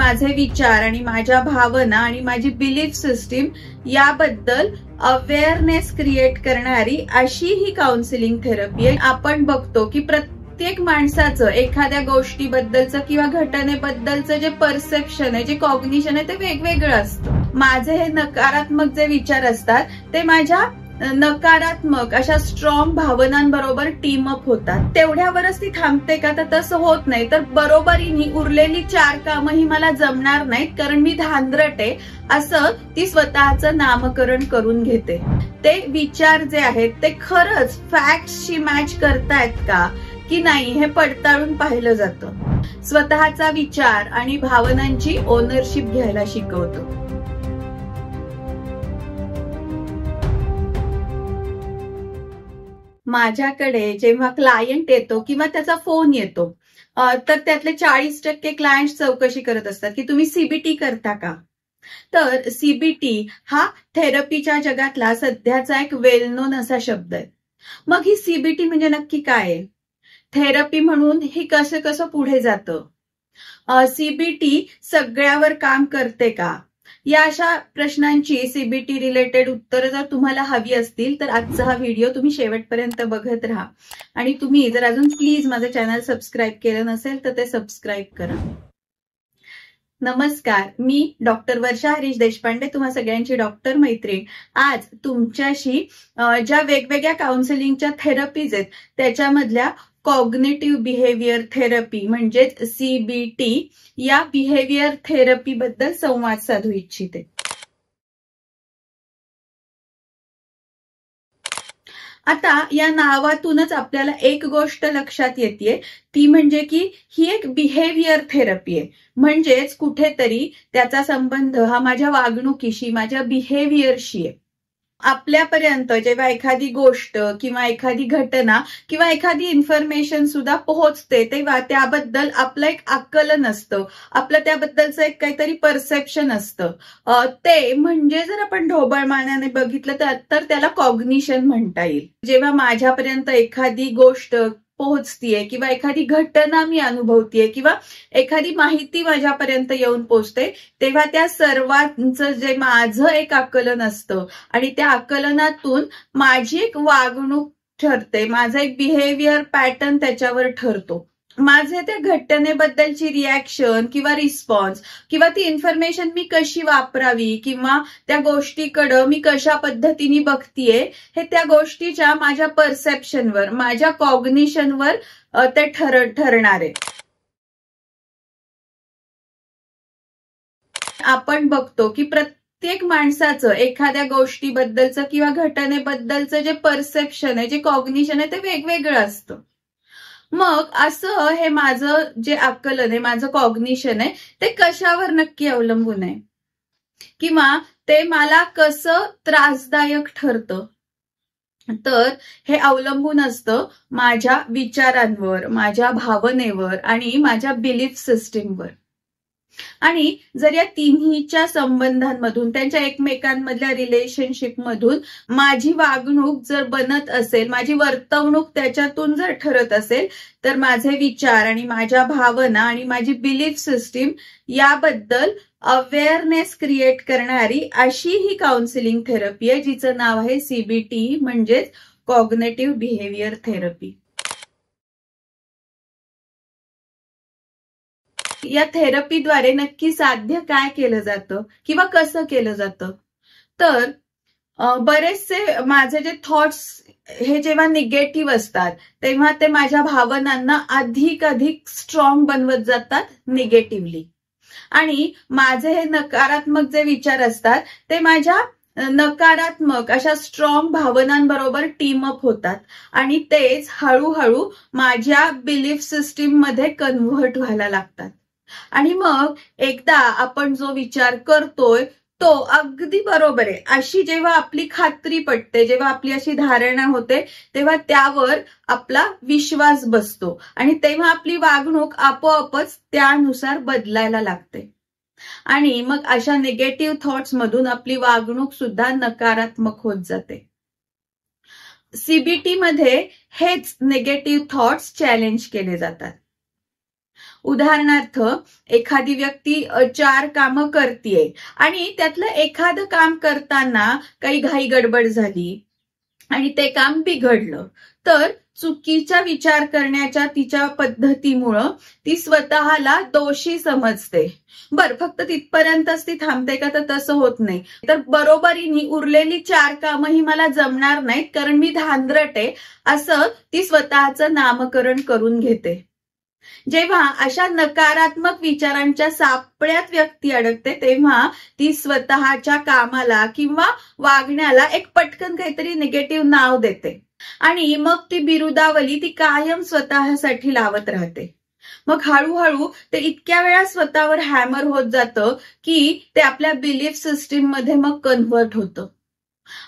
माझे विचार आणि माझ्या भावना आणि माझी बिलीफ सिस्टीम याबद्दल अवेअरनेस क्रिएट करणारी अशी ही काउन्सिलिंग थेरपी आहे. आपण बघतो की प्रत्येक माणसाचं एखाद्या गोष्टीबद्दलचं किंवा घटनेबद्दलचं जे परसेप्शन आहे, जे कॉग्निशन आहे ते वेगवेगळं असतं. माझे हे नकारात्मक जे विचार असतात ते माझ्या नकारात्मक अशा स्ट्रॉंग भावनांबरोबर टीम अप होतात. तेवढ्यावरच ती थांबते का? तर तसं होत नाही. तर बरोबरीने उरलेली 4 कामही मला जमणार नाहीत, कारण मी धांदरट आहे असं ती स्वतःचं नामकरण करून घेते. ते विचार जे आहेत ते खरंच फॅक्ट्सशी मॅच करतायत का की नाही हे पडताळून पाहिलं जातं. स्वतःचा विचार आणि भावनांची ओनरशिप घ्यायला शिकवतो. माझ्याकडे जेव्हा क्लायंट येतो किंवा त्याचा फोन येतो तर त्यातले 40% क्लायंट चौकशी करत असतात की तुम्ही सीबीटी करता का? तर सीबीटी हा थेरपीच्या जगातला सध्याचा एक वेल नोन असा शब्द आहे. मग ही सीबीटी म्हणजे नक्की काय आहे? थेरपी म्हणून ही कसं पुढे जातं? सीबीटी सगळ्यावर काम करते का? या अशा प्रश्नांची सीबीटी रिलेटेड उत्तरं जर तुम्हाला हवी असतील तर आजचा हा व्हिडिओ तुम्ही शेवटपर्यंत बघत राहा. आणि तुम्ही जर अजून प्लीज माझं चॅनल सबस्क्राईब केलं नसेल तर ते सबस्क्राईब करा. नमस्कार, मी डॉक्टर वर्षा हरीश देशपांडे, तुम्हा सगळ्यांची डॉक्टर मैत्रीण. आज तुमच्याशी ज्या वेगवेगळ्या काउन्सिलिंगच्या थेरपीज आहेत त्याच्यामधल्या कॉग्निटिव्ह बिहेवियर थेरपी म्हणजेच सीबीटी या बिहेवियर थेरपी बद्दल संवाद साधू इच्छिते. आता या नावातूनच आपल्याला एक गोष्ट लक्षात येते, ती म्हणजे की ही एक बिहेवियर थेरपी आहे. म्हणजेच कुठेतरी त्याचा संबंध हा माझ्या वागणुकीशी, माझ्या बिहेवियरशी आहे. आपल्यापर्यंत जेव्हा एखादी गोष्ट किंवा एखादी घटना किंवा एखादी इन्फॉर्मेशन सुद्धा पोहोचते तेव्हा त्याबद्दल आपलं एक आकलन असतं, आपलं त्याबद्दलचं एक काहीतरी परसेप्शन असतं. ते म्हणजे जर आपण ढोबळ मानाने बघितलं तर त्याला कॉग्निशन म्हणता येईल. जेव्हा माझ्यापर्यंत एखादी गोष्ट पोहोचतीये किंवा एखादी घटना मी अनुभवतीये किंवा एखादी माहिती माझ्यापर्यंत येऊन पोहोचते तेव्हा त्या सर्वांचं जे माझं एक आकलन असतं आणि त्या आकलनातून माझी एक वागणूक ठरते, माझा एक बिहेवियर पॅटर्न त्याच्यावर ठरतो. माझे त्या घटनेबद्दलची रिॲक्शन किंवा रिस्पॉन्स किंवा ती इन्फॉर्मेशन मी कशी वापरावी किंवा त्या गोष्टीकडं मी कशा पद्धतीने बघतीये हे त्या गोष्टीच्या माझ्या परसेप्शनवर, माझ्या कॉग्निशनवर ते ठरणार आहे. आपण बघतो की प्रत्येक माणसाचं एखाद्या गोष्टीबद्दलचं किंवा घटनेबद्दलचं जे परसेप्शन आहे, जे कॉग्निशन आहे ते वेगवेगळं असतं. मग असं हे माझं जे आकलन आहे, माझं कॉग्निशन आहे ते कशावर नक्की अवलंबून आहे किंवा ते मला कसं त्रासदायक ठरतं? तर हे अवलंबून असतं माझ्या विचारांवर, माझ्या भावनेवर आणि माझ्या बिलीफ सिस्टीमवर. आणि जर या तिन्हीच्या संबंधांमधून, त्यांच्या एकमेकांमधल्या रिलेशनशिप मधून माझी वागणूक जर बनत असेल, माझी वर्तवणूक त्याच्यातून जर ठरत असेल तर माझे विचार आणि माझ्या भावना आणि माझी बिलीफ सिस्टीम याबद्दल अवेअरनेस क्रिएट करणारी अशी ही काउन्सिलिंग थेरपी आहे जिचं नाव आहे सीबीटी म्हणजेच कॉग्निटिव्ह बिहेवियर थेरपी. या थेरपीद्वारे नक्की साध्य काय केलं जातं किंवा कसं केलं जातं? तर बरेचसे माझे जे थॉट्स हे जेव्हा निगेटिव्ह असतात तेव्हा ते माझ्या भावनांना अधिक स्ट्रॉंग बनवत जातात निगेटिव्हली. आणि माझे हे नकारात्मक जे विचार असतात ते माझ्या नकारात्मक अशा स्ट्रॉंग भावनांबरोबर टीम अप होतात आणि तेच हळूहळू माझ्या बिलीफ सिस्टीम मध्ये कन्व्हर्ट व्हायला लागतात. आणि मग एकदा आपण जो विचार करतोय तो अगदी बरोबर आहे अशी जेव्हा आपली खात्री पटते, जेव्हा आपली अशी धारणा होते तेव्हा त्यावर आपला विश्वास बसतो आणि तेव्हा आपली वागणूक आपोआपच त्यानुसार बदलायला लागते. आणि मग अशा निगेटिव्ह थॉट्स मधून आपली वागणूक सुद्धा नकारात्मक होत जाते. सीबीटी मध्ये हेच निगेटिव्ह थॉट्स चॅलेंज केले जातात. उदाहरणार्थ एखादी व्यक्ती 4 कामं करतीये आणि त्यातलं एखादं काम करताना काही घाई गडबड झाली आणि ते काम बिघडलं, तर चुकीचा विचार करण्याच्या तिच्या पद्धतीमुळं ती स्वतःला दोषी समजते. फक्त तिथपर्यंतच ती थांबते का? तर तसं होत नाही. तर बरोबरीने उरलेली 4 कामं ही मला जमणार नाहीत कारण मी धांदरट आहे, असं ती स्वतःचं नामकरण करून घेते. जेव्हा अशा नकारात्मक विचारांच्या सापळ्यात व्यक्ती अडकते तेव्हा ती स्वतःच्या कामाला किंवा वागण्याला एक पटकन काहीतरी निगेटिव्ह नाव देते आणि मग ती बिरुदावली ती कायम स्वतःसाठी लावत राहते. मग हळूहळू ते इतक्या वेळा स्वतःवर हॅमर होत जातं की ते आपल्या बिलीफ सिस्टीम मध्ये मग कन्व्हर्ट होतं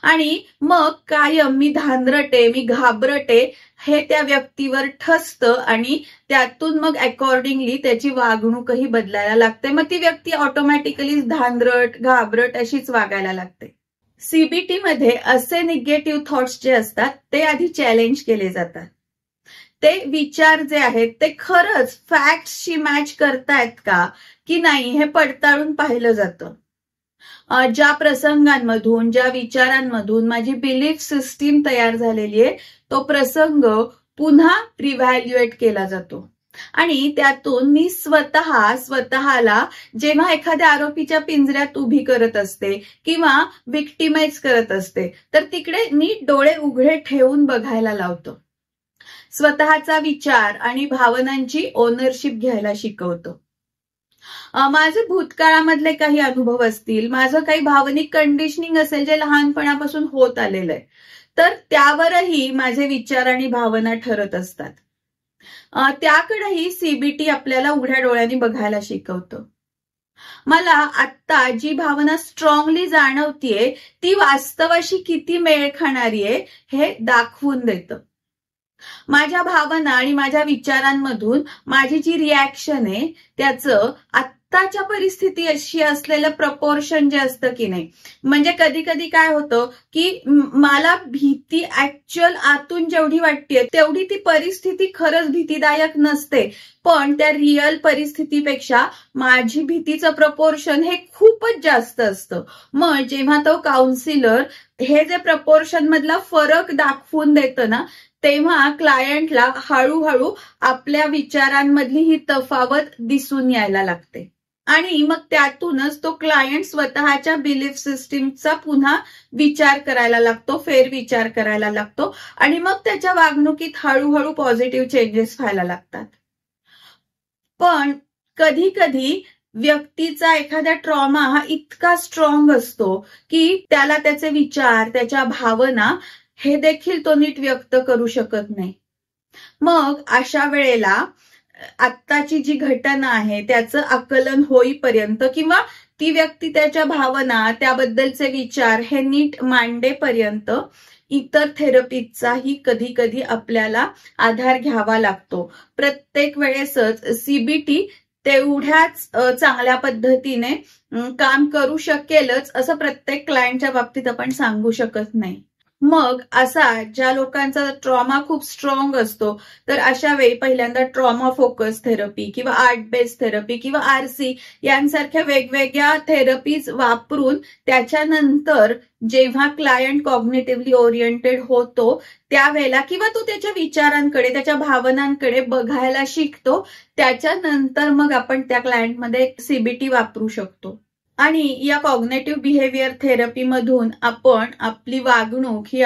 आणि मग कायम मी धांदरटे, मी घाबरटे हे त्या व्यक्तीवर ठसतं आणि त्यातून मग अकॉर्डिंगली त्याची वागणूकही बदलायला लागते. मग ती व्यक्ती ऑटोमॅटिकली धांदरट, घाबरट अशीच वागायला लागते. सीबीटी मध्ये असे निगेटिव्ह थॉट्स जे असतात ते आधी चॅलेंज केले जातात. ते विचार जे आहेत ते खरंच फॅक्ट्सशी मॅच करतायत का की नाही हे पडताळून पाहिलं जातं. ज्या प्रसंगांमधून, ज्या विचारांमधून माझी बिलीफ सिस्टीम तयार झालेली आहे तो प्रसंग पुन्हा रिव्हॅल्युएट केला जातो आणि त्यातून मी स्वतःला जेव्हा एखाद्या आरोपीच्या पिंजऱ्यात उभी करत असते किंवा विक्टिमाइज करत असते तर तिकडे नीट डोळे उघडे ठेवून बघायला लावतो. स्वतःचा विचार आणि भावनांची ओनरशिप घ्यायला शिकवतो. माझे भूतकाळामधले काही अनुभव असतील, माझं काही भावनिक कंडिशनिंग असेल जे लहानपणापासून होत आलेलं आहे, तर त्यावरही माझे विचार आणि भावना ठरत असतात. त्याकडेही सीबीटी आपल्याला उघड्या डोळ्यांनी बघायला शिकवतं. मला आत्ता जी भावना स्ट्रॉंगली जाणवतीये ती वास्तवाशी किती मेळ खाणारी आहे हे दाखवून देतं. माझ्या भावना आणि माझ्या विचारांमधून माझी जी रिॲक्शन आहे त्याचं आत्ताच्या परिस्थिती अशी असलेलं प्रपोर्शन जे असतं की नाही, म्हणजे कधी कधी काय होतं की मला भीती ऍक्च्युअल आतून जेवढी वाटते तेवढी ती परिस्थिती खरंच भीतीदायक नसते, पण त्या रिअल परिस्थितीपेक्षा माझी भीतीचं प्रपोर्शन हे खूपच जास्त असतं. मग जेव्हा तो काउन्सिलर हे जे प्रपोर्शन मधला फरक दाखवून देतं ना तेव्हा क्लायंटला हळूहळू आपल्या विचारांमधली ही तफावत दिसून यायला लागते आणि मग त्यातूनच तो क्लायंट स्वतःच्या बिलीफ सिस्टीमचा पुन्हा विचार करायला लागतो, फेरविचार करायला लागतो आणि मग त्याच्या वागणुकीत हळूहळू पॉझिटिव्ह चेंजेस व्हायला लागतात. पण कधी कधी व्यक्तीचा एखादा ट्रॉमा हा इतका स्ट्रॉंग असतो की त्याला त्याचे विचार, त्याच्या भावना हे देखील तो नीट व्यक्त करू शकत नाही. मग अशा वेळेला आत्ताची जी घटना आहे त्याचं आकलन होईपर्यंत किंवा ती व्यक्ती त्याच्या भावना, त्याबद्दलचे विचार हे नीट मांडेपर्यंत इतर थेरपीचाही कधी कधी आपल्याला आधार घ्यावा लागतो. प्रत्येक वेळेसच सीबीटी तेवढ्याच चांगल्या पद्धतीने काम करू शकेलच असं प्रत्येक क्लायंटच्या बाबतीत आपण सांगू शकत नाही. मग असा ज्या लोकांचा ट्रॉमा खूप स्ट्रॉंग असतो तर अशा वेळी पहिल्यांदा ट्रॉमा फोकस थेरपी किंवा आर्ट बेस्ड थेरपी किंवा आरसी यांसारख्या वेगवेगळ्या थेरपीज वापरून त्याच्यानंतर जेव्हा क्लायंट कॉग्निटिव्हली ओरिएंटेड होतो त्यावेळेला किंवा तो त्याच्या विचारांकडे, त्याच्या भावनांकडे बघायला शिकतो त्याच्यानंतर मग आपण त्या क्लायंटमध्ये सीबीटी वापरू शकतो. आणि या कॉग्नेटिव्ह बिहेवियर थेरपीमधून आपण आपली वागणूक ही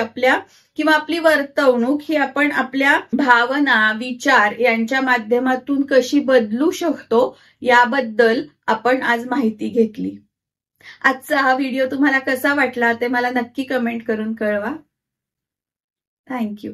किंवा आपली वर्तवणूक ही आपण आपल्या भावना, विचार यांच्या माध्यमातून कशी बदलू शकतो याबद्दल आपण आज माहिती घेतली. आजचा हा व्हिडिओ तुम्हाला कसा वाटला ते मला नक्की कमेंट करून कळवा. थँक्यू.